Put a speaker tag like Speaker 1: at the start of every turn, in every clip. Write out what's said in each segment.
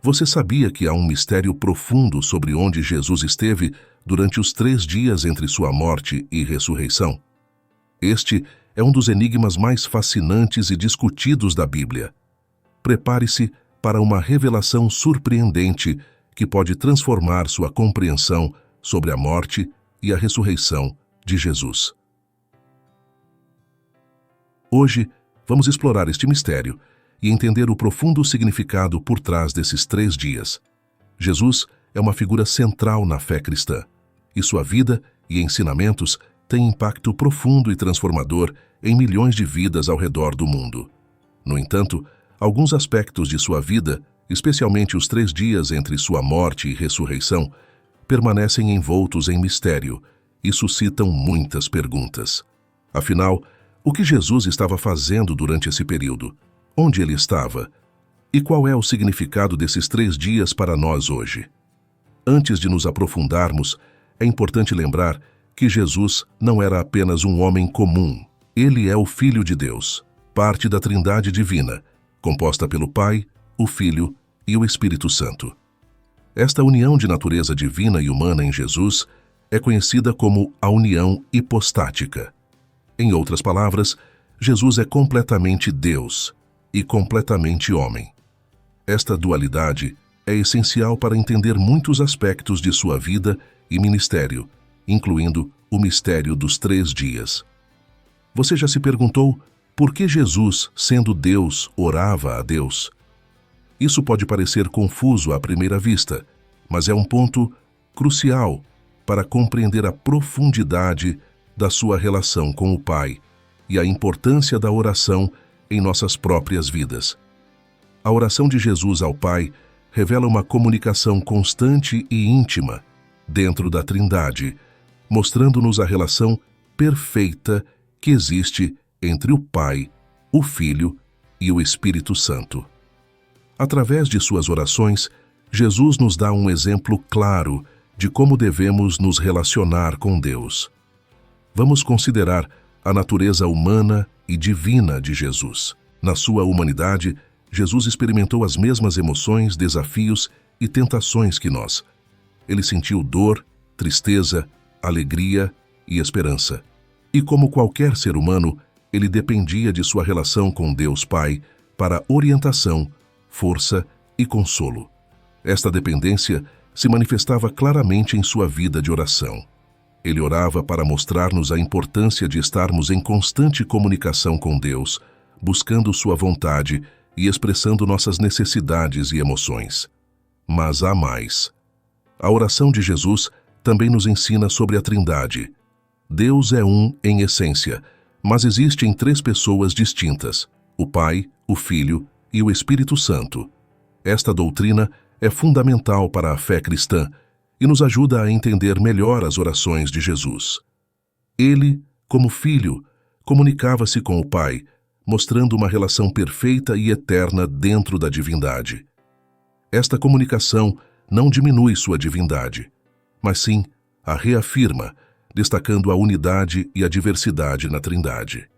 Speaker 1: Você sabia que há um mistério profundo sobre onde Jesus esteve durante os 3 dias entre sua morte e ressurreição? Este é um dos enigmas mais fascinantes e discutidos da Bíblia. Prepare-se para uma revelação surpreendente que pode transformar sua compreensão sobre a morte e a ressurreição de Jesus. Hoje, vamos explorar este mistério e entender o profundo significado por trás desses 3 dias. Jesus é uma figura central na fé cristã, e sua vida e ensinamentos têm impacto profundo e transformador em milhões de vidas ao redor do mundo. No entanto, alguns aspectos de sua vida, especialmente os 3 dias entre sua morte e ressurreição, permanecem envoltos em mistério e suscitam muitas perguntas. Afinal, o que Jesus estava fazendo durante esse período? Onde ele estava? E qual é o significado desses 3 dias para nós hoje? Antes de nos aprofundarmos, é importante lembrar que Jesus não era apenas um homem comum. Ele é o Filho de Deus, parte da Trindade Divina, composta pelo Pai, o Filho e o Espírito Santo. Esta união de natureza divina e humana em Jesus é conhecida como a união hipostática. Em outras palavras, Jesus é completamente Deus e completamente homem. Esta dualidade é essencial para entender muitos aspectos de sua vida e ministério, incluindo o mistério dos 3 dias. Você já se perguntou por que Jesus, sendo Deus, orava a Deus? Isso pode parecer confuso à primeira vista, mas é um ponto crucial para compreender a profundidade da sua relação com o Pai e a importância da oração em nossas próprias vidas. A oração de Jesus ao Pai revela uma comunicação constante e íntima dentro da Trindade, mostrando-nos a relação perfeita que existe entre o Pai, o Filho e o Espírito Santo. Através de suas orações, Jesus nos dá um exemplo claro de como devemos nos relacionar com Deus. Vamos considerar a natureza humana e divina de Jesus. Na sua humanidade, Jesus experimentou as mesmas emoções, desafios e tentações que nós. Ele sentiu dor, tristeza, alegria e esperança. E como qualquer ser humano, ele dependia de sua relação com Deus Pai para orientação, força e consolo. Esta dependência se manifestava claramente em sua vida de oração. Ele orava para mostrar-nos a importância de estarmos em constante comunicação com Deus, buscando sua vontade e expressando nossas necessidades e emoções. Mas há mais. A oração de Jesus também nos ensina sobre a Trindade. Deus é um em essência, mas existem 3 pessoas distintas: o Pai, o Filho e o Espírito Santo. Esta doutrina é fundamental para a fé cristã e nos ajuda a entender melhor as orações de Jesus. Ele, como Filho, comunicava-se com o Pai, mostrando uma relação perfeita e eterna dentro da divindade. Esta comunicação não diminui sua divindade, mas sim a reafirma, destacando a unidade e a diversidade na Trindade.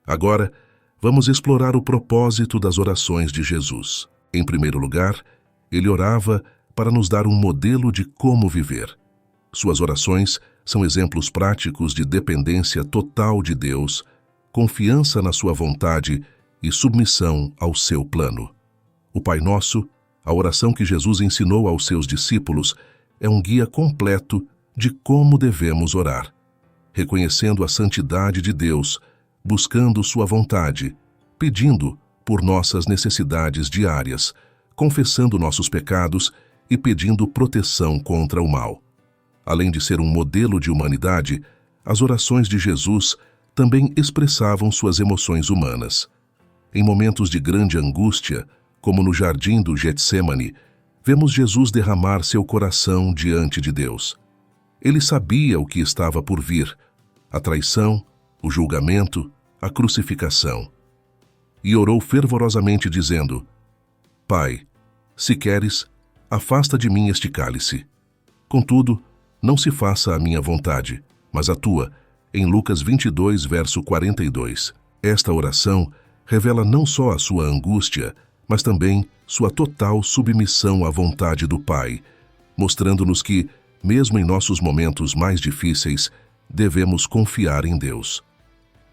Speaker 1: Agora, vamos explorar o propósito das orações de Jesus. Em primeiro lugar, ele orava para nos dar um modelo de como viver. Suas orações são exemplos práticos de dependência total de Deus, confiança na sua vontade e submissão ao seu plano. O Pai Nosso, a oração que Jesus ensinou aos seus discípulos, é um guia completo de como devemos orar, reconhecendo a santidade de Deus, buscando sua vontade, pedindo por nossas necessidades diárias, confessando nossos pecados e pedindo proteção contra o mal. Além de ser um modelo de humanidade, as orações de Jesus também expressavam suas emoções humanas. Em momentos de grande angústia, como no jardim do Getsêmani, vemos Jesus derramar seu coração diante de Deus. Ele sabia o que estava por vir: a traição, o julgamento, a crucificação. E orou fervorosamente dizendo: Pai, se queres, afasta de mim este cálice. Contudo, não se faça a minha vontade, mas a tua, em Lucas 22, verso 42. Esta oração revela não só a sua angústia, mas também sua total submissão à vontade do Pai, mostrando-nos que, mesmo em nossos momentos mais difíceis, devemos confiar em Deus.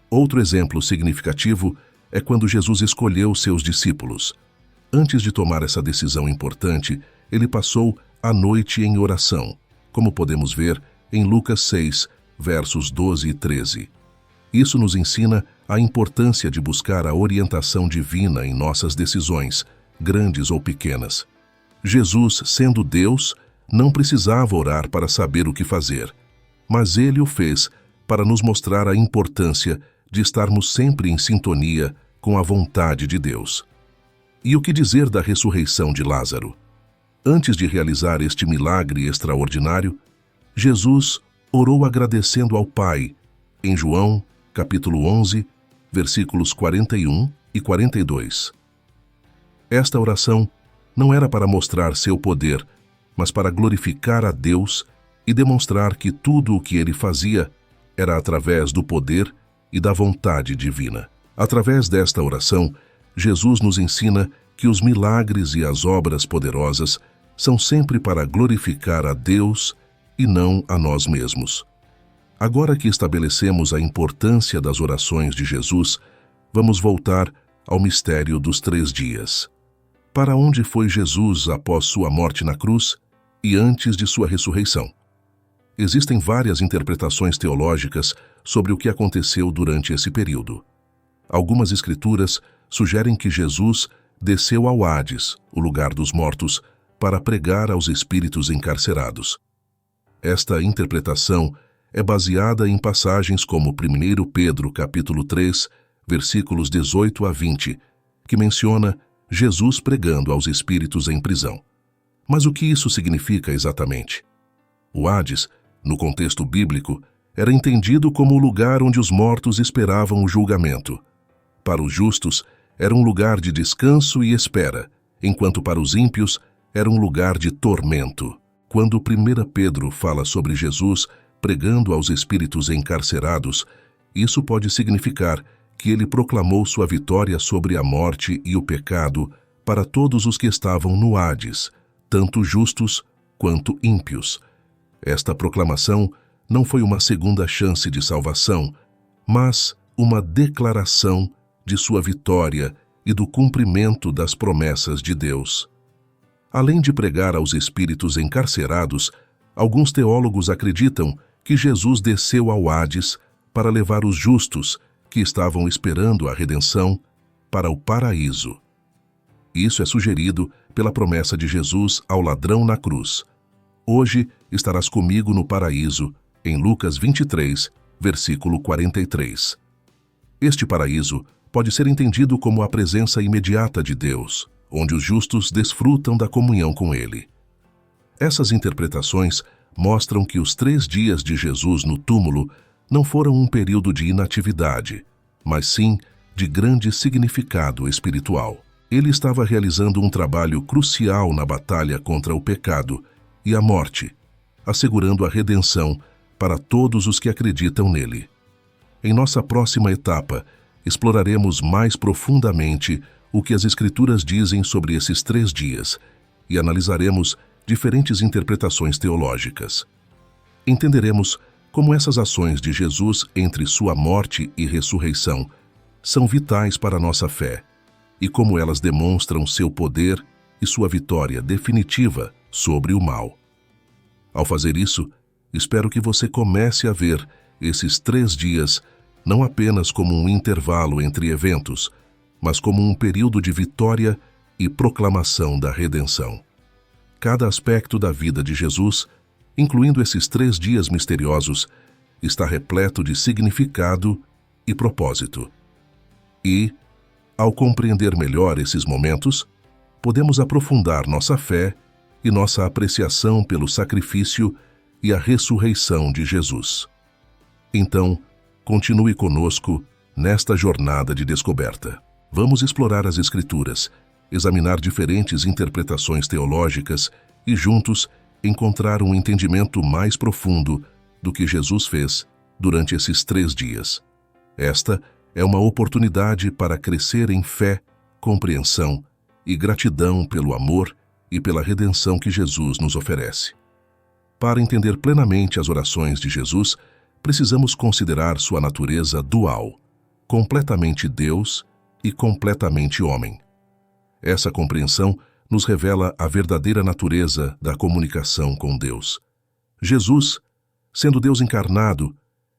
Speaker 1: Outro exemplo significativo é quando Jesus escolheu seus discípulos. Antes de tomar essa decisão importante, ele passou a noite em oração, como podemos ver em Lucas 6, versos 12 e 13. Isso nos ensina a importância de buscar a orientação divina em nossas decisões, grandes ou pequenas. Jesus, sendo Deus, não precisava orar para saber o que fazer, mas ele o fez para nos mostrar a importância de estarmos sempre em sintonia com a vontade de Deus. E o que dizer da ressurreição de Lázaro? Antes de realizar este milagre extraordinário, Jesus orou agradecendo ao Pai, em João, capítulo 11, versículos 41 e 42. Esta oração não era para mostrar seu poder, mas para glorificar a Deus e demonstrar que tudo o que ele fazia era através do poder e da vontade divina. Através desta oração, Jesus nos ensina que os milagres e as obras poderosas são sempre para glorificar a Deus e não a nós mesmos. Agora que estabelecemos a importância das orações de Jesus, vamos voltar ao mistério dos 3 dias. Para onde foi Jesus após sua morte na cruz e antes de sua ressurreição? Existem várias interpretações teológicas sobre o que aconteceu durante esse período. Algumas escrituras sugerem que Jesus desceu ao Hades, o lugar dos mortos, para pregar aos espíritos encarcerados. Esta interpretação é baseada em passagens como 1 Pedro, capítulo 3, versículos 18 a 20, que menciona Jesus pregando aos espíritos em prisão. Mas o que isso significa exatamente? O Hades, no contexto bíblico, era entendido como o lugar onde os mortos esperavam o julgamento. Para os justos, era um lugar de descanso e espera, enquanto para os ímpios era um lugar de tormento. Quando 1 Pedro fala sobre Jesus pregando aos espíritos encarcerados, isso pode significar que ele proclamou sua vitória sobre a morte e o pecado para todos os que estavam no Hades, tanto justos quanto ímpios. Esta proclamação não foi uma segunda chance de salvação, mas uma declaração de sua vitória e do cumprimento das promessas de Deus. Além de pregar aos espíritos encarcerados, alguns teólogos acreditam que Jesus desceu ao Hades para levar os justos, que estavam esperando a redenção, para o paraíso. Isso é sugerido pela promessa de Jesus ao ladrão na cruz. Hoje estarás comigo no paraíso, em Lucas 23, versículo 43. Este paraíso pode ser entendido como a presença imediata de Deus, onde os justos desfrutam da comunhão com Ele. Essas interpretações mostram que os 3 dias de Jesus no túmulo não foram um período de inatividade, mas sim de grande significado espiritual. Ele estava realizando um trabalho crucial na batalha contra o pecado e a morte, assegurando a redenção para todos os que acreditam nele. Em nossa próxima etapa, exploraremos mais profundamente o que as Escrituras dizem sobre esses 3 dias e analisaremos diferentes interpretações teológicas. Entenderemos como essas ações de Jesus entre sua morte e ressurreição são vitais para a nossa fé e como elas demonstram seu poder e sua vitória definitiva sobre o mal. Ao fazer isso, espero que você comece a ver esses 3 dias não apenas como um intervalo entre eventos, mas como um período de vitória e proclamação da redenção. Cada aspecto da vida de Jesus, incluindo esses 3 dias misteriosos, está repleto de significado e propósito. E, ao compreender melhor esses momentos, podemos aprofundar nossa fé e nossa apreciação pelo sacrifício e a ressurreição de Jesus. Então, continue conosco nesta jornada de descoberta. Vamos explorar as Escrituras, examinar diferentes interpretações teológicas e, juntos, encontrar um entendimento mais profundo do que Jesus fez durante esses 3 dias. Esta é uma oportunidade para crescer em fé, compreensão e gratidão pelo amor e pela redenção que Jesus nos oferece. Para entender plenamente as orações de Jesus, precisamos considerar sua natureza dual, completamente Deus e completamente homem. Essa compreensão nos revela a verdadeira natureza da comunicação com Deus. Jesus, sendo Deus encarnado,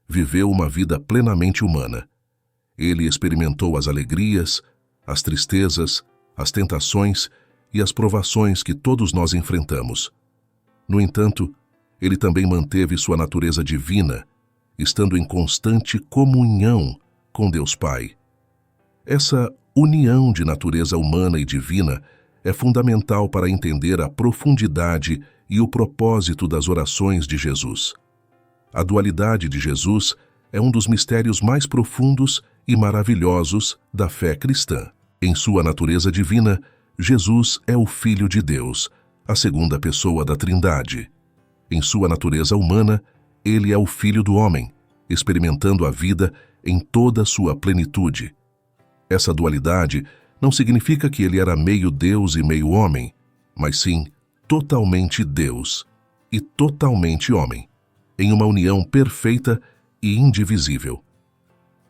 Speaker 1: viveu uma vida plenamente humana. Ele experimentou as alegrias, as tristezas, as tentações e as provações que todos nós enfrentamos. No entanto, ele também manteve sua natureza divina, estando em constante comunhão com Deus Pai. Essa união de natureza humana e divina é fundamental para entender a profundidade e o propósito das orações de Jesus. A dualidade de Jesus é um dos mistérios mais profundos e maravilhosos da fé cristã. Em sua natureza divina, Jesus é o Filho de Deus, a segunda pessoa da Trindade. Em sua natureza humana, ele é o Filho do homem, experimentando a vida em toda a sua plenitude. Essa dualidade não significa que ele era meio Deus e meio homem, mas sim totalmente Deus e totalmente homem, em uma união perfeita e indivisível.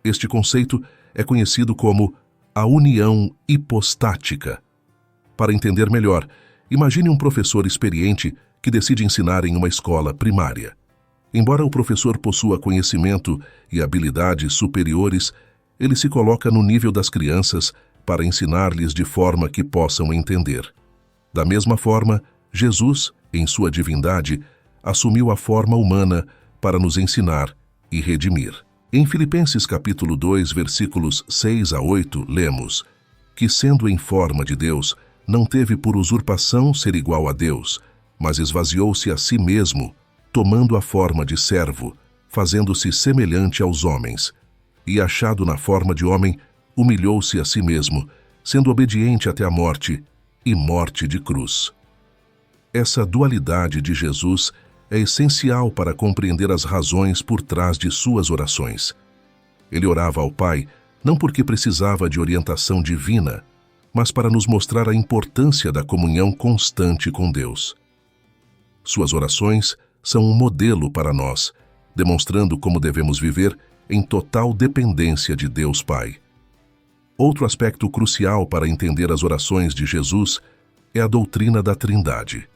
Speaker 1: Este conceito é conhecido como a união hipostática. Para entender melhor, imagine um professor experiente que decide ensinar em uma escola primária. Embora o professor possua conhecimento e habilidades superiores, ele se coloca no nível das crianças para ensinar-lhes de forma que possam entender. Da mesma forma, Jesus, em sua divindade, assumiu a forma humana para nos ensinar e redimir. Em Filipenses capítulo 2, versículos 6 a 8, lemos que, sendo em forma de Deus, não teve por usurpação ser igual a Deus, mas esvaziou-se a si mesmo, tomando a forma de servo, fazendo-se semelhante aos homens, e achado na forma de homem, humilhou-se a si mesmo, sendo obediente até a morte, e morte de cruz. Essa dualidade de Jesus é essencial para compreender as razões por trás de suas orações. Ele orava ao Pai não porque precisava de orientação divina, mas para nos mostrar a importância da comunhão constante com Deus. Suas orações são um modelo para nós, demonstrando como devemos viver em total dependência de Deus Pai. Outro aspecto crucial para entender as orações de Jesus é a doutrina da Trindade.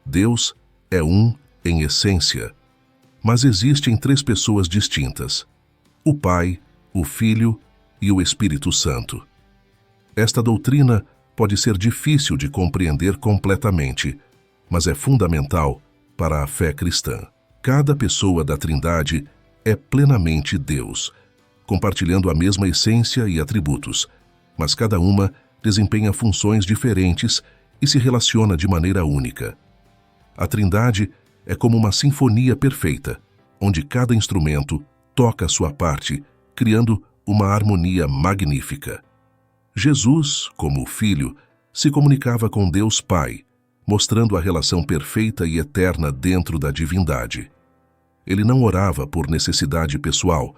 Speaker 1: Deus é um em essência, mas existem três pessoas distintas: o Pai, o Filho e o Espírito Santo. Esta doutrina pode ser difícil de compreender completamente, mas é fundamental para a fé cristã. Cada pessoa da Trindade é plenamente Deus, compartilhando a mesma essência e atributos, mas cada uma desempenha funções diferentes e se relaciona de maneira única. A Trindade é como uma sinfonia perfeita, onde cada instrumento toca a sua parte, criando uma harmonia magnífica. Jesus, como Filho, se comunicava com Deus Pai, mostrando a relação perfeita e eterna dentro da divindade. Ele não orava por necessidade pessoal,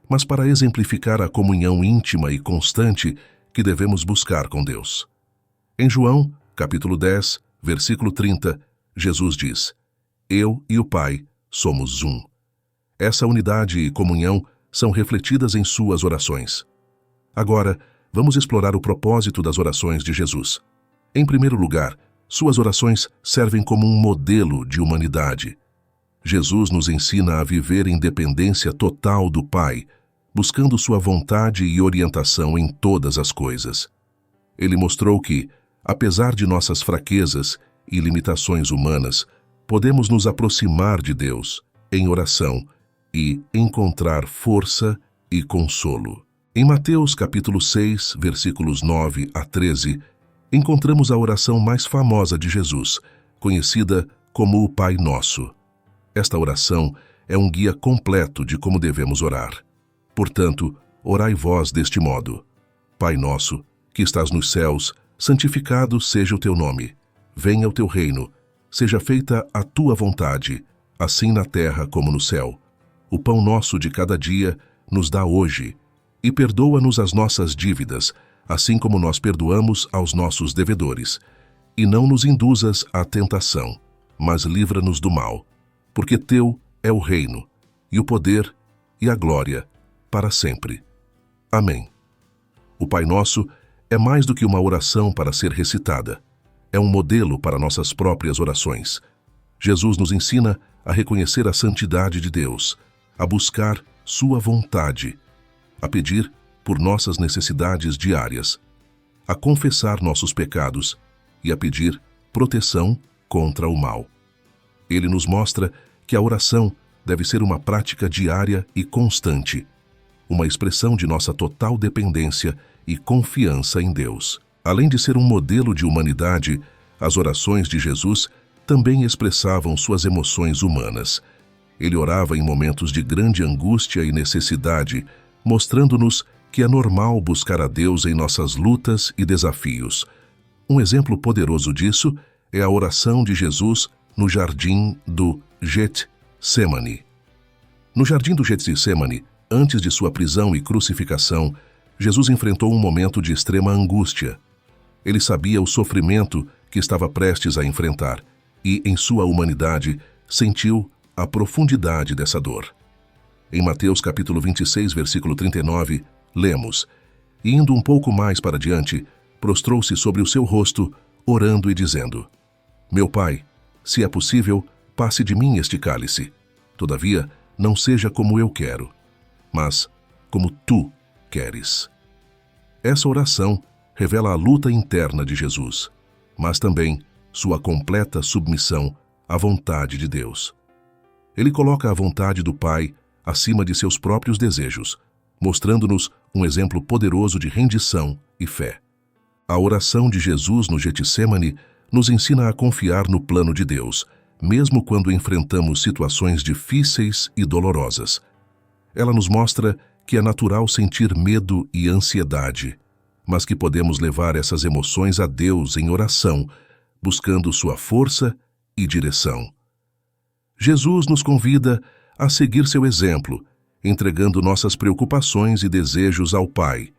Speaker 1: mas para exemplificar a comunhão íntima e constante que devemos buscar com Deus. Em João, capítulo 10, versículo 30, Jesus diz: Eu e o Pai somos um. Essa unidade e comunhão são refletidas em suas orações. Agora, vamos explorar o propósito das orações de Jesus. Em primeiro lugar, suas orações servem como um modelo de humanidade. Jesus nos ensina a viver em dependência total do Pai, buscando sua vontade e orientação em todas as coisas. Ele mostrou que, apesar de nossas fraquezas e limitações humanas, podemos nos aproximar de Deus em oração e encontrar força e consolo. Em Mateus capítulo 6, versículos 9 a 13, encontramos a oração mais famosa de Jesus, conhecida como o Pai Nosso. Esta oração é um guia completo de como devemos orar. Portanto, orai vós deste modo: Pai nosso, que estás nos céus, santificado seja o teu nome. Venha o teu reino. Seja feita a tua vontade, assim na terra como no céu. O pão nosso de cada dia nos dá hoje, e perdoa-nos as nossas dívidas, assim como nós perdoamos aos nossos devedores. E não nos induzas à tentação, mas livra-nos do mal, porque teu é o reino, e o poder, e a glória, para sempre. Amém. O Pai Nosso é mais do que uma oração para ser recitada. É um modelo para nossas próprias orações. Jesus nos ensina a reconhecer a santidade de Deus, a buscar sua vontade, a pedir por nossas necessidades diárias, a confessar nossos pecados e a pedir proteção contra o mal. Ele nos mostra que a oração deve ser uma prática diária e constante, uma expressão de nossa total dependência e confiança em Deus. Além de ser um modelo de humanidade, as orações de Jesus também expressavam suas emoções humanas. Ele orava em momentos de grande angústia e necessidade, mostrando-nos que é normal buscar a Deus em nossas lutas e desafios. Um exemplo poderoso disso é a oração de Jesus no jardim do Getsemane. No jardim do Getsemane, antes de sua prisão e crucificação, Jesus enfrentou um momento de extrema angústia. Ele sabia o sofrimento que estava prestes a enfrentar e, em sua humanidade, sentiu a profundidade dessa dor. Em Mateus capítulo 26, versículo 39, lemos: "E indo um pouco mais para diante, prostrou-se sobre o seu rosto, orando e dizendo: Meu Pai, se é possível, passe de mim este cálice. Todavia, não seja como eu quero, mas como tu queres." Essa oração revela a luta interna de Jesus, mas também sua completa submissão à vontade de Deus. Ele coloca a vontade do Pai acima de seus próprios desejos, mostrando-nos um exemplo poderoso de rendição e fé. A oração de Jesus no Getsemane nos ensina a confiar no plano de Deus, mesmo quando enfrentamos situações difíceis e dolorosas. Ela nos mostra que é natural sentir medo e ansiedade, mas que podemos levar essas emoções a Deus em oração, buscando sua força e direção. Jesus nos convida a seguir seu exemplo, entregando nossas preocupações e desejos ao Pai,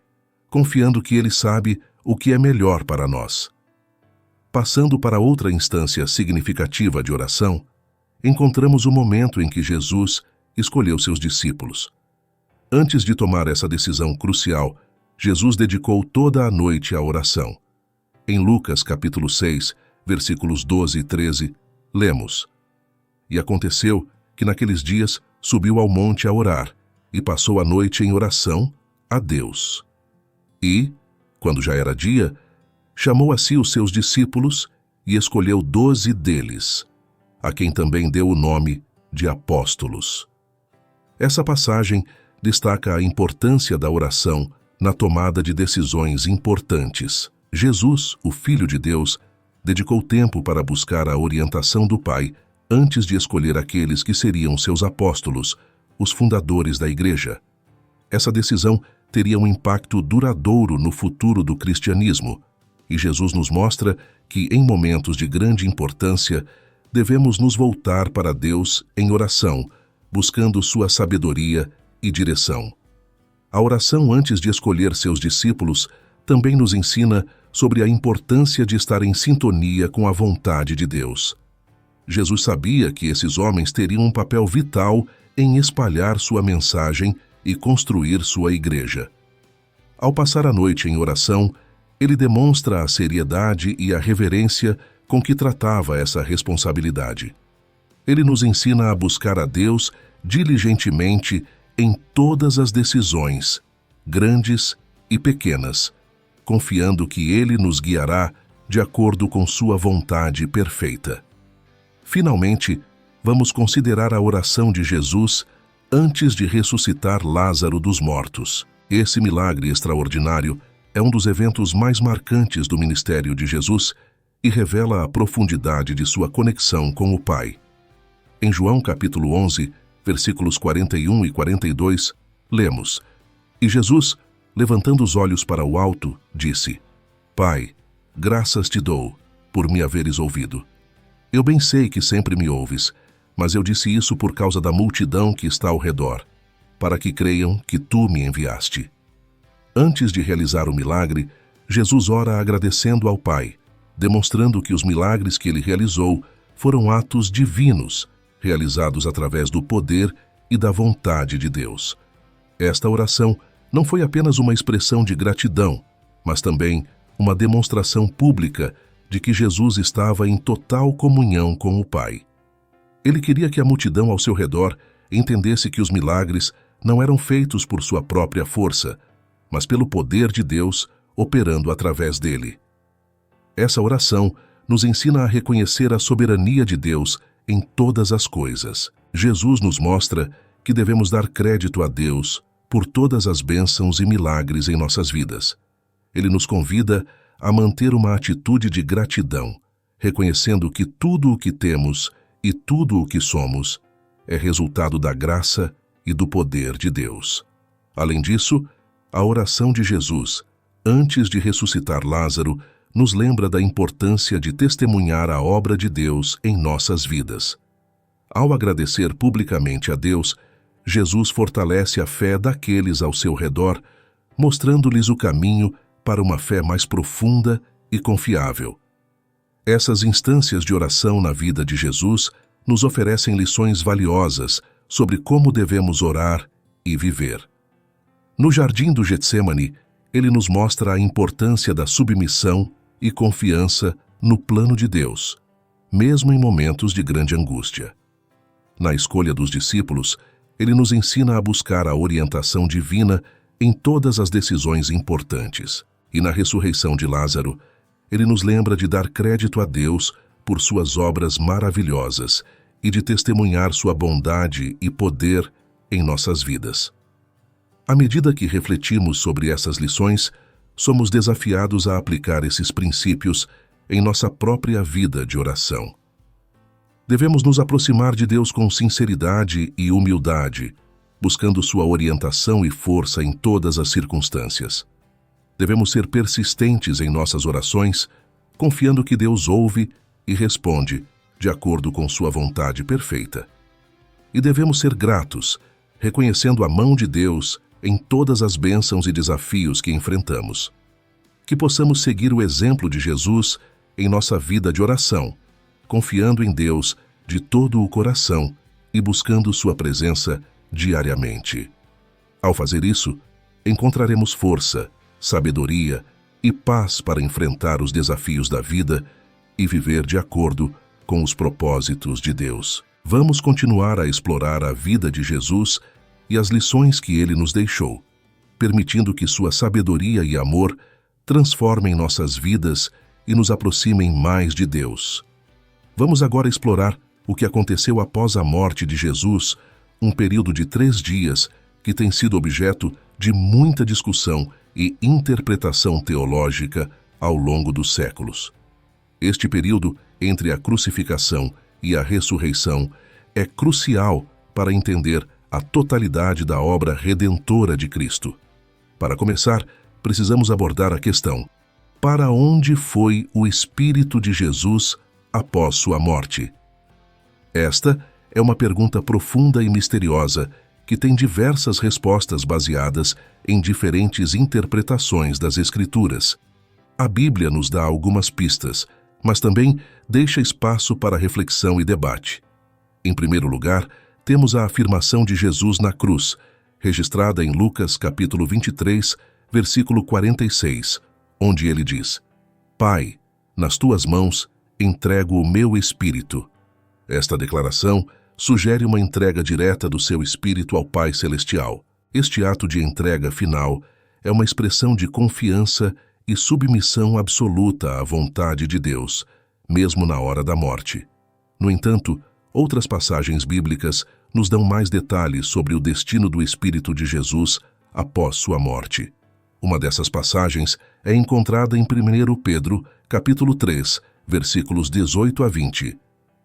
Speaker 1: confiando que Ele sabe o que é melhor para nós. Passando para outra instância significativa de oração, encontramos o momento em que Jesus escolheu seus discípulos. Antes de tomar essa decisão crucial, Jesus dedicou toda a noite à oração. Em Lucas capítulo 6, versículos 12 e 13, lemos: "E aconteceu que naqueles dias subiu ao monte a orar, e passou a noite em oração a Deus. E, quando já era dia, chamou a si os seus discípulos e escolheu 12 deles, a quem também deu o nome de apóstolos." Essa passagem destaca a importância da oração na tomada de decisões importantes. Jesus, o Filho de Deus, dedicou tempo para buscar a orientação do Pai antes de escolher aqueles que seriam seus apóstolos, os fundadores da Igreja. Essa decisão teria um impacto duradouro no futuro do cristianismo, e Jesus nos mostra que, em momentos de grande importância, devemos nos voltar para Deus em oração, buscando sua sabedoria e direção. A oração antes de escolher seus discípulos também nos ensina sobre a importância de estar em sintonia com a vontade de Deus. Jesus sabia que esses homens teriam um papel vital em espalhar sua mensagem e construir sua igreja. Ao passar a noite em oração, ele demonstra a seriedade e a reverência com que tratava essa responsabilidade. Ele nos ensina a buscar a Deus diligentemente em todas as decisões, grandes e pequenas, confiando que Ele nos guiará de acordo com sua vontade perfeita. Finalmente, vamos considerar a oração de Jesus antes de ressuscitar Lázaro dos mortos. Esse milagre extraordinário é um dos eventos mais marcantes do ministério de Jesus e revela a profundidade de sua conexão com o Pai. Em João capítulo 11, versículos 41 e 42, lemos: "E Jesus, levantando os olhos para o alto, disse: Pai, graças te dou por me haveres ouvido. Eu bem sei que sempre me ouves, mas eu disse isso por causa da multidão que está ao redor, para que creiam que tu me enviaste." Antes de realizar o milagre, Jesus ora agradecendo ao Pai, demonstrando que os milagres que ele realizou foram atos divinos, realizados através do poder e da vontade de Deus. Esta oração não foi apenas uma expressão de gratidão, mas também uma demonstração pública de que Jesus estava em total comunhão com o Pai. Ele queria que a multidão ao seu redor entendesse que os milagres não eram feitos por sua própria força, mas pelo poder de Deus operando através dele. Essa oração nos ensina a reconhecer a soberania de Deus em todas as coisas. Jesus nos mostra que devemos dar crédito a Deus por todas as bênçãos e milagres em nossas vidas. Ele nos convida a manter uma atitude de gratidão, reconhecendo que tudo o que temos e tudo o que somos é resultado da graça e do poder de Deus. Além disso, a oração de Jesus, antes de ressuscitar Lázaro, nos lembra da importância de testemunhar a obra de Deus em nossas vidas. Ao agradecer publicamente a Deus, Jesus fortalece a fé daqueles ao seu redor, mostrando-lhes o caminho para uma fé mais profunda e confiável. Essas instâncias de oração na vida de Jesus nos oferecem lições valiosas sobre como devemos orar e viver. No jardim do Getsêmani, ele nos mostra a importância da submissão e confiança no plano de Deus, mesmo em momentos de grande angústia. Na escolha dos discípulos, ele nos ensina a buscar a orientação divina em todas as decisões importantes. E na ressurreição de Lázaro, ele nos lembra de dar crédito a Deus por suas obras maravilhosas e de testemunhar sua bondade e poder em nossas vidas. À medida que refletimos sobre essas lições, somos desafiados a aplicar esses princípios em nossa própria vida de oração. Devemos nos aproximar de Deus com sinceridade e humildade, buscando sua orientação e força em todas as circunstâncias. Devemos ser persistentes em nossas orações, confiando que Deus ouve e responde de acordo com sua vontade perfeita. E devemos ser gratos, reconhecendo a mão de Deus em todas as bênçãos e desafios que enfrentamos. Que possamos seguir o exemplo de Jesus em nossa vida de oração, confiando em Deus de todo o coração e buscando sua presença diariamente. Ao fazer isso, encontraremos força, sabedoria e paz para enfrentar os desafios da vida e viver de acordo com os propósitos de Deus. Vamos continuar a explorar a vida de Jesus e as lições que ele nos deixou, permitindo que sua sabedoria e amor transformem nossas vidas e nos aproximem mais de Deus. Vamos agora explorar o que aconteceu após a morte de Jesus, um período de 3 dias que tem sido objeto de muita discussão e interpretação teológica ao longo dos séculos. Este período entre a crucificação e a ressurreição é crucial para entender a totalidade da obra redentora de Cristo. Para começar, precisamos abordar a questão: para onde foi o Espírito de Jesus após sua morte? Esta é uma pergunta profunda e misteriosa que tem diversas respostas baseadas em diferentes interpretações das Escrituras. A Bíblia nos dá algumas pistas, mas também deixa espaço para reflexão e debate. Em primeiro lugar, temos a afirmação de Jesus na cruz, registrada em Lucas capítulo 23, versículo 46, onde ele diz: Pai, nas tuas mãos entrego o meu espírito. Esta declaração sugere uma entrega direta do seu espírito ao Pai Celestial. Este ato de entrega final é uma expressão de confiança e submissão absoluta à vontade de Deus, mesmo na hora da morte. No entanto, outras passagens bíblicas nos dão mais detalhes sobre o destino do Espírito de Jesus após sua morte. Uma dessas passagens é encontrada em 1 Pedro, capítulo 3, versículos 18 a 20.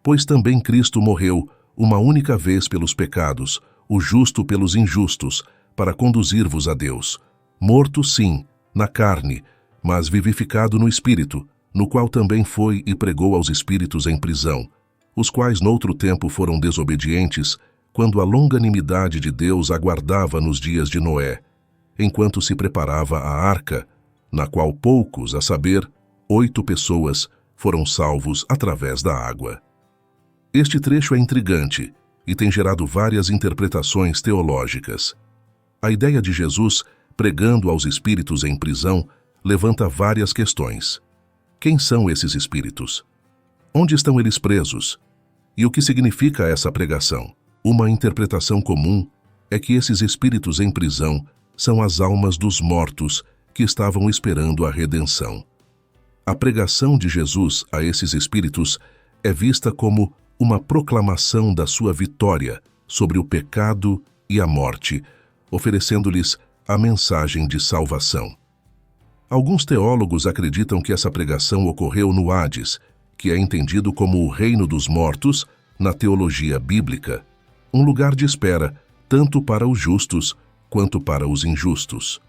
Speaker 1: Pois também Cristo morreu uma única vez pelos pecados, o justo pelos injustos, para conduzir-vos a Deus. Morto, sim, na carne, mas vivificado no Espírito, no qual também foi e pregou aos espíritos em prisão, os quais noutro tempo foram desobedientes, quando a longanimidade de Deus aguardava nos dias de Noé. enquanto se preparava a arca, na qual poucos, a saber, 8 pessoas, foram salvos através da água. Este trecho é intrigante e tem gerado várias interpretações teológicas. A ideia de Jesus pregando aos espíritos em prisão levanta várias questões. Quem são esses espíritos? Onde estão eles presos? E o que significa essa pregação? Uma interpretação comum é que esses espíritos em prisão são as almas dos mortos que estavam esperando a redenção. A pregação de Jesus a esses espíritos é vista como uma proclamação da sua vitória sobre o pecado e a morte, oferecendo-lhes a mensagem de salvação. Alguns teólogos acreditam que essa pregação ocorreu no Hades, que é entendido como o reino dos mortos na teologia bíblica, um lugar de espera tanto para os justos quanto para os injustos.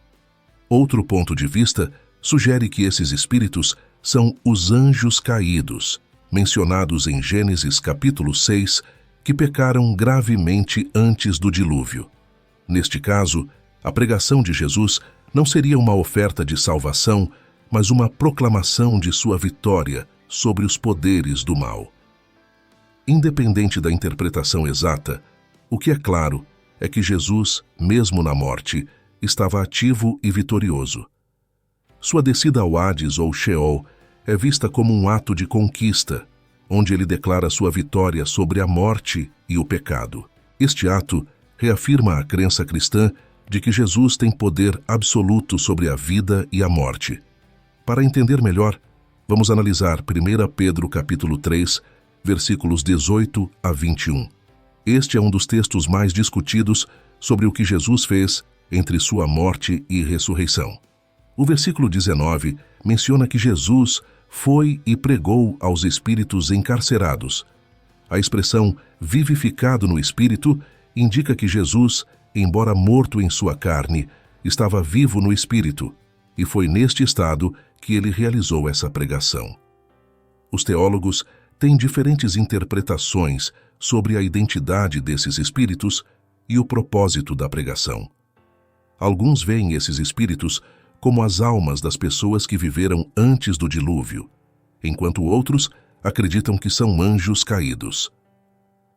Speaker 1: Outro ponto de vista sugere que esses espíritos são os anjos caídos, mencionados em Gênesis capítulo 6, que pecaram gravemente antes do dilúvio. Neste caso, a pregação de Jesus não seria uma oferta de salvação, mas uma proclamação de sua vitória sobre os poderes do mal. Independente da interpretação exata, o que é claro é que Jesus, mesmo na morte, estava ativo e vitorioso. Sua descida ao Hades ou Sheol é vista como um ato de conquista, onde ele declara sua vitória sobre a morte e o pecado. Este ato reafirma a crença cristã de que Jesus tem poder absoluto sobre a vida e a morte. Para entender melhor, vamos analisar 1 Pedro capítulo 3, versículos 18 a 21. Este é um dos textos mais discutidos sobre o que Jesus fez entre sua morte e ressurreição. O versículo 19 menciona que Jesus foi e pregou aos espíritos encarcerados. A expressão vivificado no espírito indica que Jesus, embora morto em sua carne, estava vivo no espírito, e foi neste estado que ele realizou essa pregação. Os teólogos têm diferentes interpretações sobre a identidade desses espíritos e o propósito da pregação. Alguns veem esses espíritos como as almas das pessoas que viveram antes do dilúvio, enquanto outros acreditam que são anjos caídos.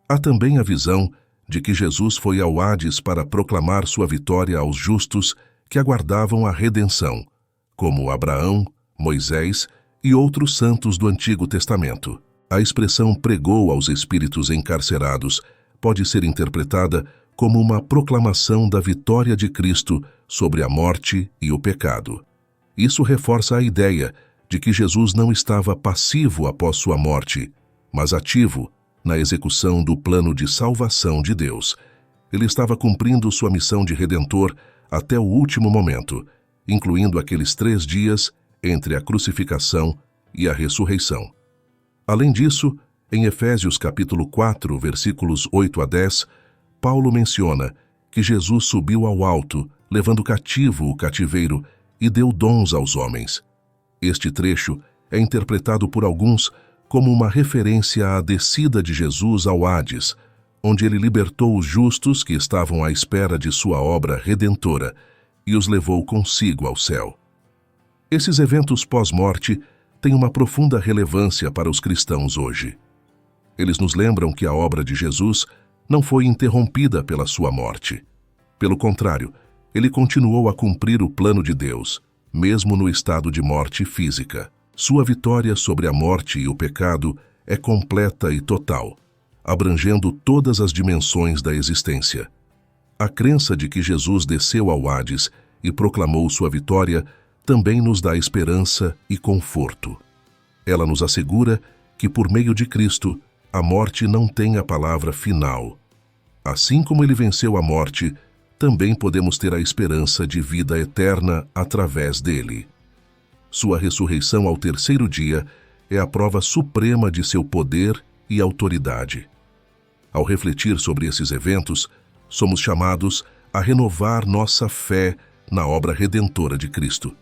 Speaker 1: Há também a visão de que Jesus foi ao Hades para proclamar sua vitória aos justos que aguardavam a redenção, como Abraão, Moisés e outros santos do Antigo Testamento. A expressão pregou aos espíritos encarcerados pode ser interpretada como uma proclamação da vitória de Cristo sobre a morte e o pecado. Isso reforça a ideia de que Jesus não estava passivo após sua morte, mas ativo na execução do plano de salvação de Deus. Ele estava cumprindo sua missão de redentor até o último momento, incluindo aqueles 3 dias entre a crucificação e a ressurreição. Além disso, em Efésios capítulo 4, versículos 8 a 10, Paulo menciona que Jesus subiu ao alto, levando cativo o cativeiro, e deu dons aos homens. Este trecho é interpretado por alguns como uma referência à descida de Jesus ao Hades, onde ele libertou os justos que estavam à espera de sua obra redentora e os levou consigo ao céu. Esses eventos pós-morte têm uma profunda relevância para os cristãos hoje. Eles nos lembram que a obra de Jesus não foi interrompida pela sua morte. Pelo contrário, ele continuou a cumprir o plano de Deus, mesmo no estado de morte física. Sua vitória sobre a morte e o pecado é completa e total, abrangendo todas as dimensões da existência. A crença de que Jesus desceu ao Hades e proclamou sua vitória também nos dá esperança e conforto. Ela nos assegura que, por meio de Cristo, a morte não tem a palavra final. Assim como ele venceu a morte, também podemos ter a esperança de vida eterna através dele. Sua ressurreição ao 3º dia é a prova suprema de seu poder e autoridade. Ao refletir sobre esses eventos, somos chamados a renovar nossa fé na obra redentora de Cristo.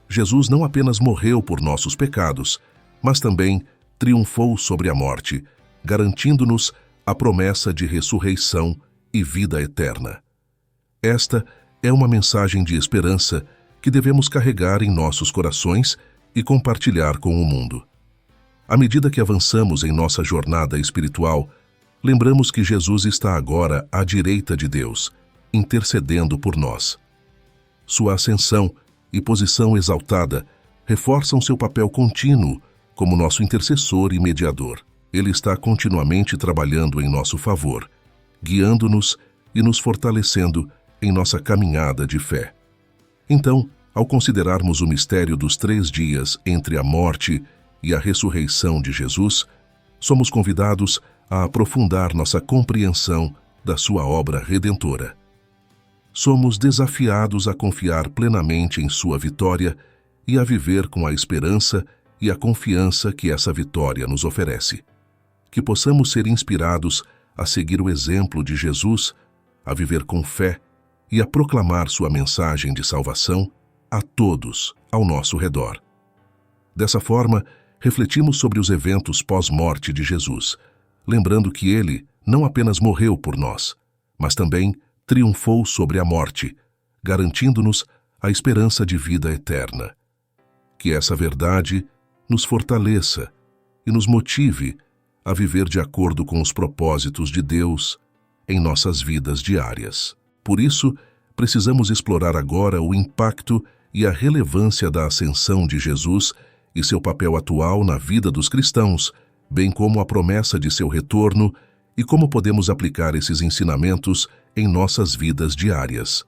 Speaker 1: Jesus não apenas morreu por nossos pecados, mas também triunfou sobre a morte, garantindo-nos a promessa de ressurreição e vida eterna. Esta é uma mensagem de esperança que devemos carregar em nossos corações e compartilhar com o mundo. À medida que avançamos em nossa jornada espiritual, lembramos que Jesus está agora à direita de Deus, intercedendo por nós. Sua ascensão e posição exaltada reforçam seu papel contínuo como nosso intercessor e mediador. Ele está continuamente trabalhando em nosso favor, guiando-nos e nos fortalecendo em nossa caminhada de fé. Então, ao considerarmos o mistério dos 3 dias entre a morte e a ressurreição de Jesus, somos convidados a aprofundar nossa compreensão da sua obra redentora. Somos desafiados a confiar plenamente em sua vitória e a viver com a esperança e a confiança que essa vitória nos oferece. Que possamos ser inspirados a seguir o exemplo de Jesus, a viver com fé e a proclamar sua mensagem de salvação a todos ao nosso redor. Dessa forma, refletimos sobre os eventos pós-morte de Jesus, lembrando que ele não apenas morreu por nós, mas também triunfou sobre a morte, garantindo-nos a esperança de vida eterna. Que essa verdade nos fortaleça e nos motive a viver de acordo com os propósitos de Deus em nossas vidas diárias. Por isso, precisamos explorar agora o impacto e a relevância da ascensão de Jesus e seu papel atual na vida dos cristãos, bem como a promessa de seu retorno e como podemos aplicar esses ensinamentos em nossas vidas diárias.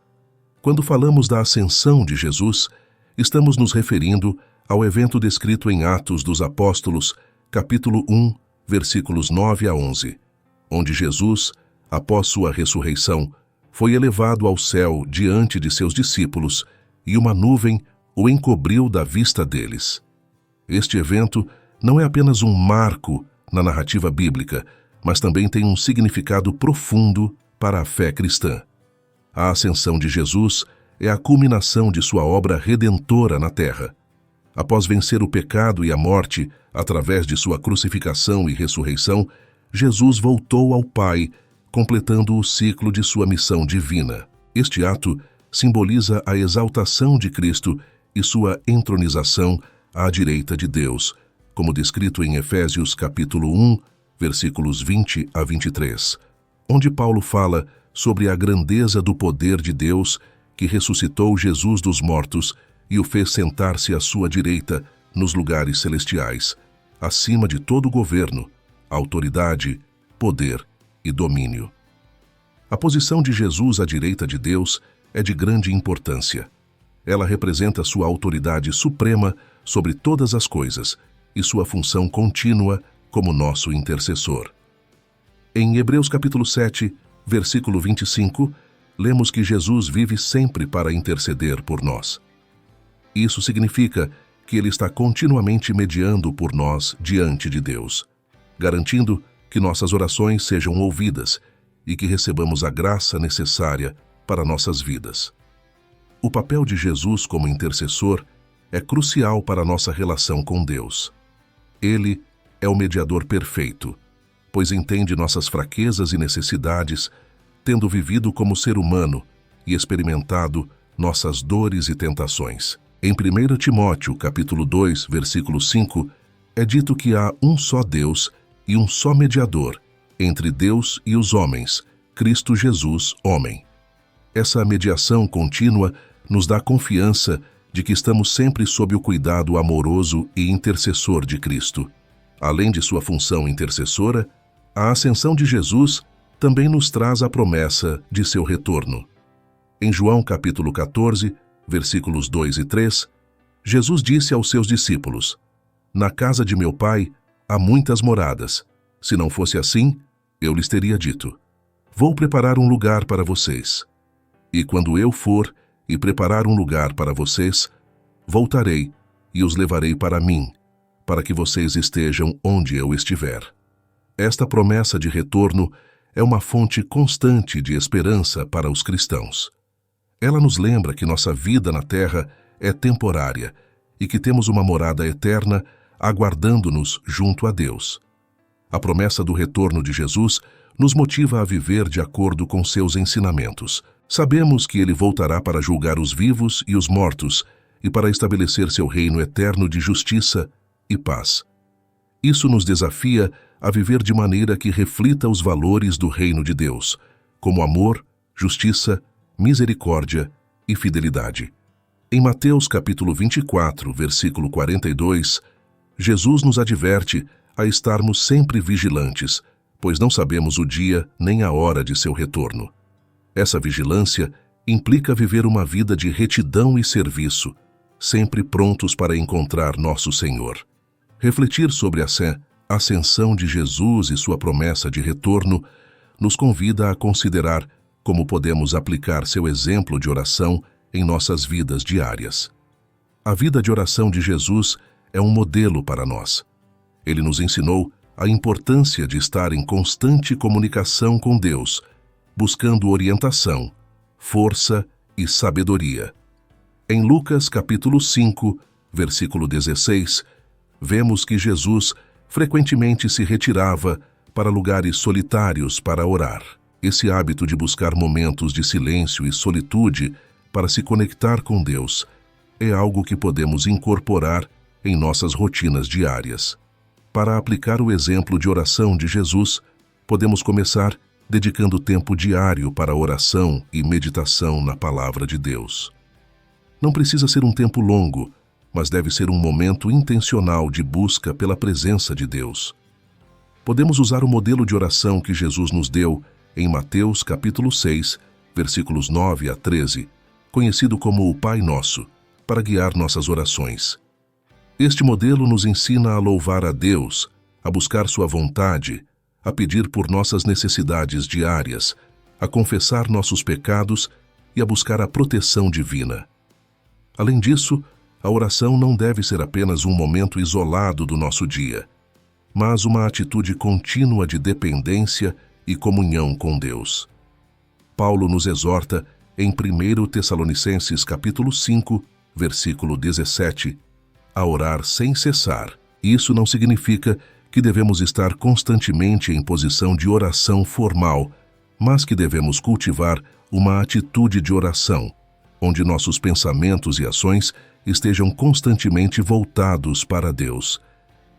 Speaker 1: Quando falamos da ascensão de Jesus, estamos nos referindo ao evento descrito em Atos dos Apóstolos, capítulo 1, versículos 9 a 11, onde Jesus, após sua ressurreição, foi elevado ao céu diante de seus discípulos e uma nuvem o encobriu da vista deles. Este evento não é apenas um marco na narrativa bíblica, mas também tem um significado profundo para a fé cristã. A ascensão de Jesus é a culminação de sua obra redentora na terra. Após vencer o pecado e a morte através de sua crucificação e ressurreição, Jesus voltou ao Pai, completando o ciclo de sua missão divina. Este ato simboliza a exaltação de Cristo e sua entronização à direita de Deus, como descrito em Efésios capítulo 1, versículos 20 a 23, onde Paulo fala sobre a grandeza do poder de Deus que ressuscitou Jesus dos mortos e o fez sentar-se à sua direita nos lugares celestiais, acima de todo governo, autoridade, poder e domínio. A posição de Jesus à direita de Deus é de grande importância. Ela representa sua autoridade suprema sobre todas as coisas e sua função contínua como nosso intercessor. Em Hebreus capítulo 7, versículo 25, lemos que Jesus vive sempre para interceder por nós. Isso significa que ele está continuamente mediando por nós diante de Deus, garantindo que nossas orações sejam ouvidas e que recebamos a graça necessária para nossas vidas. O papel de Jesus como intercessor é crucial para a nossa relação com Deus. Ele é o mediador perfeito, pois entende nossas fraquezas e necessidades, tendo vivido como ser humano e experimentado nossas dores e tentações. Em 1 Timóteo, capítulo 2, versículo 5, é dito que há um só Deus e um só mediador entre Deus e os homens, Cristo Jesus, homem. Essa mediação contínua nos dá confiança de que estamos sempre sob o cuidado amoroso e intercessor de Cristo. Além de sua função intercessora, a ascensão de Jesus também nos traz a promessa de seu retorno. Em João capítulo 14, versículos 2 e 3, Jesus disse aos seus discípulos: "Na casa de meu Pai há muitas moradas. Se não fosse assim, eu lhes teria dito: Vou preparar um lugar para vocês. E quando eu for e preparar um lugar para vocês, voltarei e os levarei para mim, para que vocês estejam onde eu estiver." Esta promessa de retorno é uma fonte constante de esperança para os cristãos. Ela nos lembra que nossa vida na terra é temporária e que temos uma morada eterna aguardando-nos junto a Deus. A promessa do retorno de Jesus nos motiva a viver de acordo com seus ensinamentos, Sabemos que ele voltará para julgar os vivos e os mortos e para estabelecer seu reino eterno de justiça e paz. Isso nos desafia a viver de maneira que reflita os valores do reino de Deus, como amor, justiça, misericórdia e fidelidade. Em Mateus capítulo 24, versículo 42, Jesus nos adverte a estarmos sempre vigilantes, pois não sabemos o dia nem a hora de seu retorno. Essa vigilância implica viver uma vida de retidão e serviço, sempre prontos para encontrar nosso Senhor. Refletir sobre a ascensão de Jesus e sua promessa de retorno nos convida a considerar como podemos aplicar seu exemplo de oração em nossas vidas diárias. A vida de oração de Jesus é um modelo para nós. Ele nos ensinou a importância de estar em constante comunicação com Deus, buscando orientação, força e sabedoria. Em Lucas capítulo 5, versículo 16, vemos que Jesus frequentemente se retirava para lugares solitários para orar. Esse hábito de buscar momentos de silêncio e solitude para se conectar com Deus é algo que podemos incorporar em nossas rotinas diárias. Para aplicar o exemplo de oração de Jesus, podemos começar dedicando tempo diário para oração e meditação na palavra de Deus. Não precisa ser um tempo longo, mas deve ser um momento intencional de busca pela presença de Deus. Podemos usar o modelo de oração que Jesus nos deu em Mateus capítulo 6, versículos 9 a 13, conhecido como o Pai Nosso, para guiar nossas orações. Este modelo nos ensina a louvar a Deus, a buscar sua vontade, a pedir por nossas necessidades diárias, a confessar nossos pecados e a buscar a proteção divina. Além disso, a oração não deve ser apenas um momento isolado do nosso dia, mas uma atitude contínua de dependência e comunhão com Deus. Paulo nos exorta em 1 Tessalonicenses capítulo 5, versículo 17, a orar sem cessar. Isso não significa que devemos estar constantemente em posição de oração formal, mas que devemos cultivar uma atitude de oração, onde nossos pensamentos e ações estejam constantemente voltados para Deus.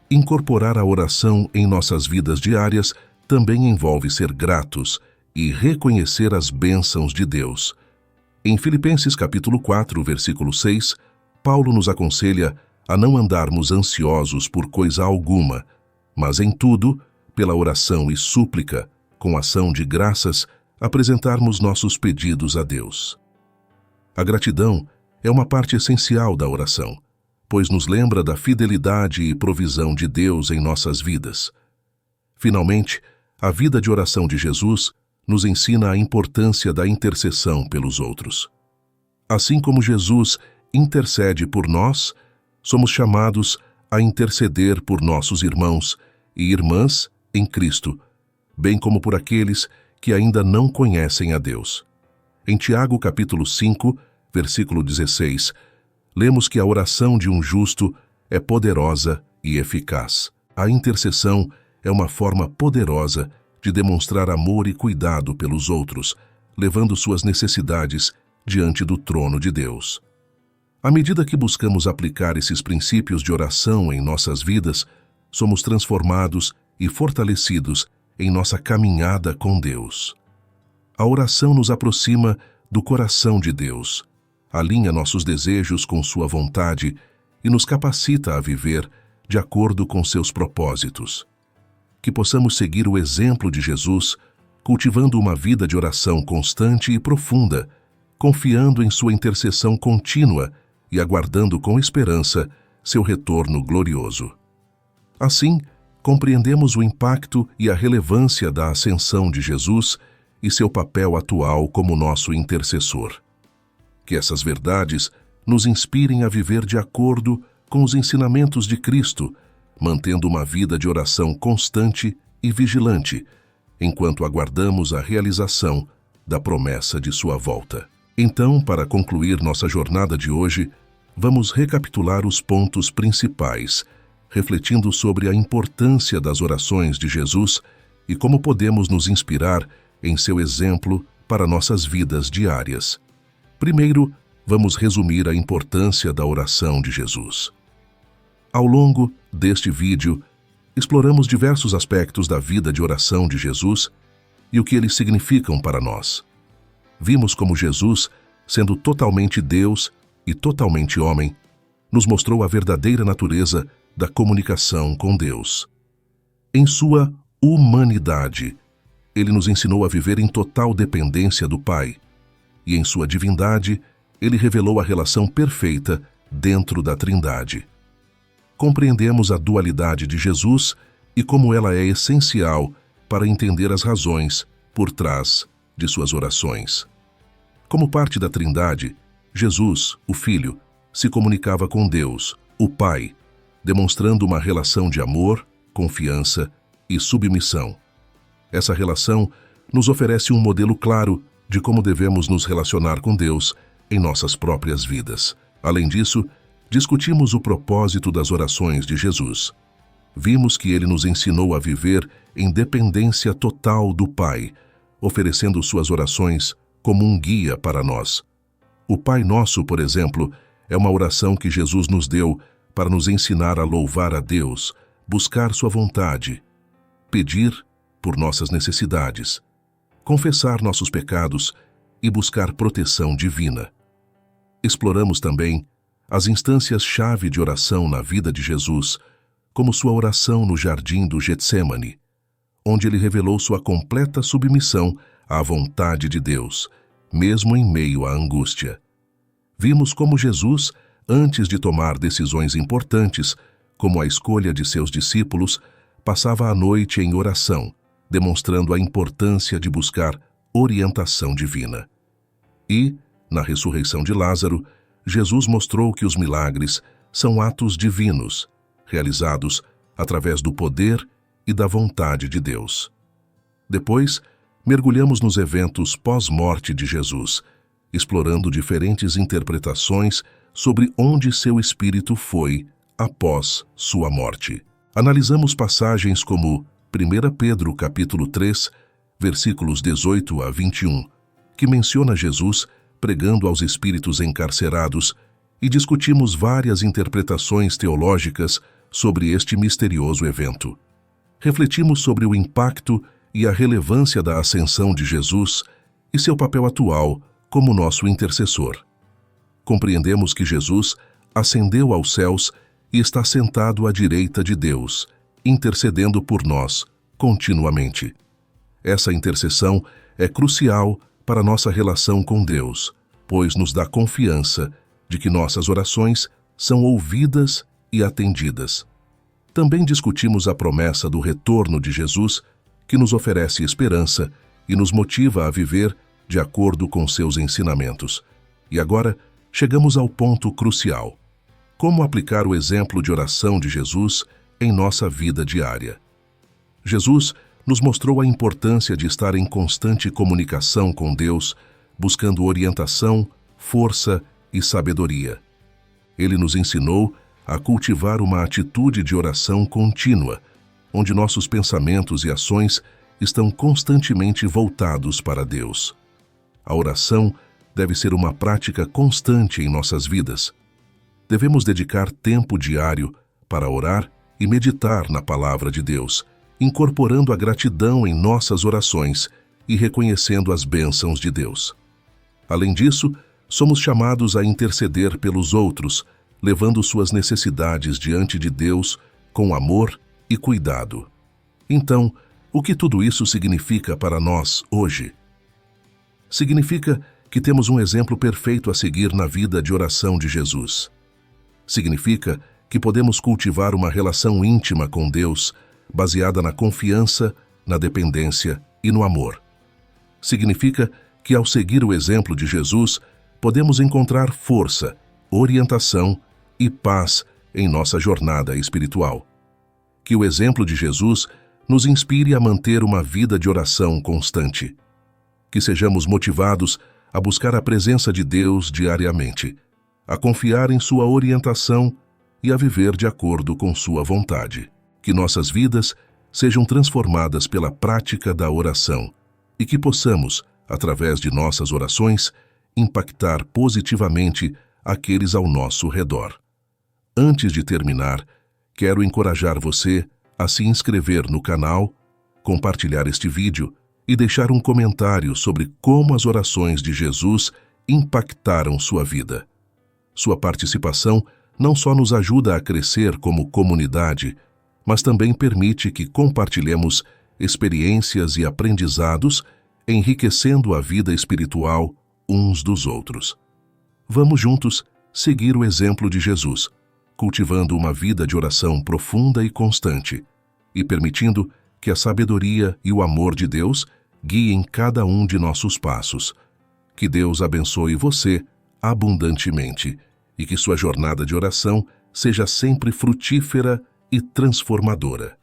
Speaker 1: Incorporar a oração em nossas vidas diárias também envolve ser gratos e reconhecer as bênçãos de Deus. Em Filipenses capítulo 4, versículo 6, Paulo nos aconselha a não andarmos ansiosos por coisa alguma, mas em tudo, pela oração e súplica, com ação de graças, apresentarmos nossos pedidos a Deus. A gratidão é uma parte essencial da oração, pois nos lembra da fidelidade e provisão de Deus em nossas vidas. Finalmente, a vida de oração de Jesus nos ensina a importância da intercessão pelos outros. Assim como Jesus intercede por nós, somos chamados a interceder por nossos irmãos e irmãs em Cristo, bem como por aqueles que ainda não conhecem a Deus. Em Tiago capítulo 5, versículo 16, lemos que a oração de um justo é poderosa e eficaz. A intercessão é uma forma poderosa de demonstrar amor e cuidado pelos outros, levando suas necessidades diante do trono de Deus. À medida que buscamos aplicar esses princípios de oração em nossas vidas, somos transformados e fortalecidos em nossa caminhada com Deus. A oração nos aproxima do coração de Deus, alinha nossos desejos com sua vontade e nos capacita a viver de acordo com seus propósitos. Que possamos seguir o exemplo de Jesus, cultivando uma vida de oração constante e profunda, confiando em sua intercessão contínua e aguardando com esperança seu retorno glorioso. Assim, compreendemos o impacto e a relevância da ascensão de Jesus e seu papel atual como nosso intercessor. Que essas verdades nos inspirem a viver de acordo com os ensinamentos de Cristo, mantendo uma vida de oração constante e vigilante, enquanto aguardamos a realização da promessa de sua volta. Então, para concluir nossa jornada de hoje, vamos recapitular os pontos principais, refletindo sobre a importância das orações de Jesus e como podemos nos inspirar em seu exemplo para nossas vidas diárias. Primeiro, vamos resumir a importância da oração de Jesus. Ao longo deste vídeo, exploramos diversos aspectos da vida de oração de Jesus e o que eles significam para nós. Vimos como Jesus, sendo totalmente Deus e totalmente homem, nos mostrou a verdadeira natureza da comunicação com Deus. Em sua humanidade, ele nos ensinou a viver em total dependência do Pai, e em sua divindade, ele revelou a relação perfeita dentro da Trindade. Compreendemos a dualidade de Jesus e como ela é essencial para entender as razões por trás de suas orações. Como parte da Trindade, Jesus, o Filho, se comunicava com Deus, o Pai, demonstrando uma relação de amor, confiança e submissão. Essa relação nos oferece um modelo claro de como devemos nos relacionar com Deus em nossas próprias vidas. Além disso, discutimos o propósito das orações de Jesus. Vimos que ele nos ensinou a viver em dependência total do Pai, oferecendo suas orações como um guia para nós. O Pai Nosso, por exemplo, é uma oração que Jesus nos deu para nos ensinar a louvar a Deus, buscar sua vontade, pedir por nossas necessidades, confessar nossos pecados e buscar proteção divina. Exploramos também as instâncias-chave de oração na vida de Jesus, como sua oração no jardim do Getsêmani, onde ele revelou sua completa submissão à vontade de Deus, mesmo em meio à angústia. Vimos como Jesus, antes de tomar decisões importantes, como a escolha de seus discípulos, passava a noite em oração, demonstrando a importância de buscar orientação divina. E, na ressurreição de Lázaro, Jesus mostrou que os milagres são atos divinos, realizados através do poder e da vontade de Deus. Depois, mergulhamos nos eventos pós-morte de Jesus, explorando diferentes interpretações sobre onde seu espírito foi após sua morte. Analisamos passagens como 1 Pedro capítulo 3, versículos 18 a 21, que menciona Jesus pregando aos espíritos encarcerados, e discutimos várias interpretações teológicas sobre este misterioso evento. Refletimos sobre o impacto e a relevância da ascensão de Jesus e seu papel atual como nosso intercessor. Compreendemos que Jesus ascendeu aos céus e está sentado à direita de Deus, intercedendo por nós continuamente. Essa intercessão é crucial para nossa relação com Deus, pois nos dá confiança de que nossas orações são ouvidas e atendidas. Também discutimos a promessa do retorno de Jesus, que nos oferece esperança e nos motiva a viver de acordo com seus ensinamentos. E agora, chegamos ao ponto crucial: como aplicar o exemplo de oração de Jesus em nossa vida diária. Jesus nos mostrou a importância de estar em constante comunicação com Deus, buscando orientação, força e sabedoria. Ele nos ensinou a cultivar uma atitude de oração contínua, onde nossos pensamentos e ações estão constantemente voltados para Deus. A oração deve ser uma prática constante em nossas vidas. Devemos dedicar tempo diário para orar e meditar na palavra de Deus, incorporando a gratidão em nossas orações e reconhecendo as bênçãos de Deus. Além disso, somos chamados a interceder pelos outros, levando suas necessidades diante de Deus com amor e cuidado. Então, o que tudo isso significa para nós hoje? Significa que temos um exemplo perfeito a seguir na vida de oração de Jesus. Significa que podemos cultivar uma relação íntima com Deus, baseada na confiança, na dependência e no amor. Significa que, ao seguir o exemplo de Jesus, podemos encontrar força, orientação e paz em nossa jornada espiritual. Que o exemplo de Jesus nos inspire a manter uma vida de oração constante. Que sejamos motivados a buscar a presença de Deus diariamente, a confiar em sua orientação e a viver de acordo com sua vontade. Que nossas vidas sejam transformadas pela prática da oração e que possamos, através de nossas orações, impactar positivamente aqueles ao nosso redor. Antes de terminar, quero encorajar você a se inscrever no canal, compartilhar este vídeo e deixar um comentário sobre como as orações de Jesus impactaram sua vida. Sua participação não só nos ajuda a crescer como comunidade, mas também permite que compartilhemos experiências e aprendizados, enriquecendo a vida espiritual uns dos outros. Vamos juntos seguir o exemplo de Jesus, cultivando uma vida de oração profunda e constante, e permitindo que a sabedoria e o amor de Deus guiem cada um de nossos passos. Que Deus abençoe você abundantemente e que sua jornada de oração seja sempre frutífera e transformadora.